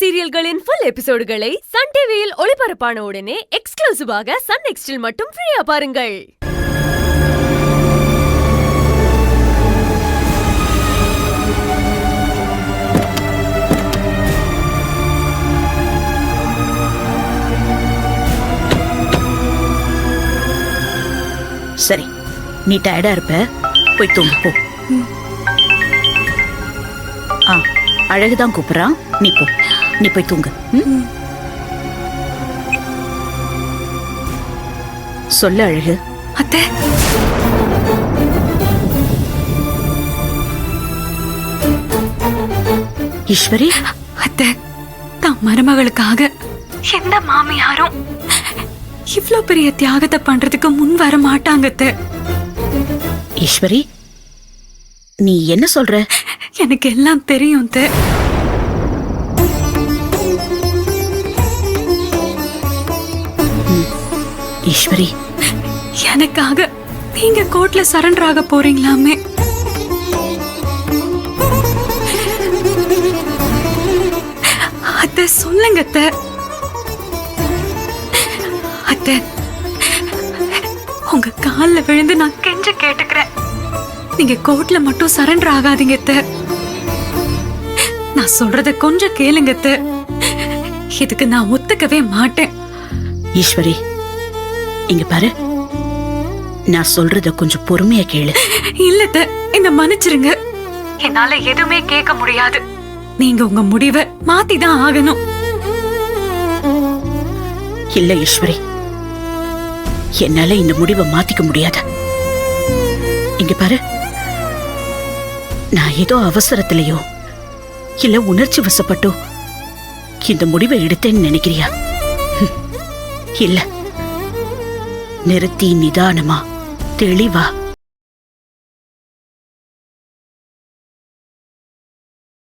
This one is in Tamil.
சீரியல்களின் ஃபுல் எபிசோடுகளை சன் டிவியில் ஒளிபரப்பான உடனே எக்ஸ்க்ளூசிவாக சன் நெக்ஸ்டில் மட்டும் ஃப்ரீயா பாருங்கள். சரி, நீ டயர்டா இருப்ப, போய் தூங்கு போ. அழகுதான் கூப்பிடுறான், நீ போ, நீ போய் தூங்கு. சொல்ல அழகு. அத்தை, ஈஸ்வரி. அத்தை, தான் மருமகளுக்காக எந்த மாமியாரும் இவ்ளோ பெரிய தியாகத்தை பண்றதுக்கு முன் வர மாட்டாங்க. ஈஸ்வரி, நீ என்ன சொல்ற? எனக்கு எல்லாம் தெரியும். ஈஸ்வரி, எனக்காக நீங்க கோர்ட்ல சரண்டர் ஆக போறீங்களாமே? அத்தை சொல்லுங்க. அத்தை, உங்க கால்ல விழுந்து நான் கெஞ்ச கேட்டுக்கிறேன். நீங்க கோர்ட்ல மட்டும் சரண்டர் ஆகாதீங்க. நான் சொல்றத கொஞ்சம் கேளுங்க. இதுக்கு நான் ஒத்துக்கவே மாட்டேன். ஈஸ்வரி, இங்க பாரு, நான் சொல்றத கொஞ்சம் பொறுமையா கேளு. இல்ல, என்ன மன்னிச்சிருங்க. என்னால எதுவுமே கேட்க முடியாது. நீங்க உங்க முடிவை மாத்திதான் ஆகணும். இல்ல ஈஸ்வரி, என்னால இந்த முடிவை மாத்திக்க முடியாது. இங்க பாரு, நான் ஏதோ அவசரத்திலேயோ இல்ல உணர்ச்சி வசப்பட்டோ இந்த முடிவை எடுத்தேன்னு நினைக்கிறியா? இல்ல, நிறுத்தி நிதானமா தெளிவா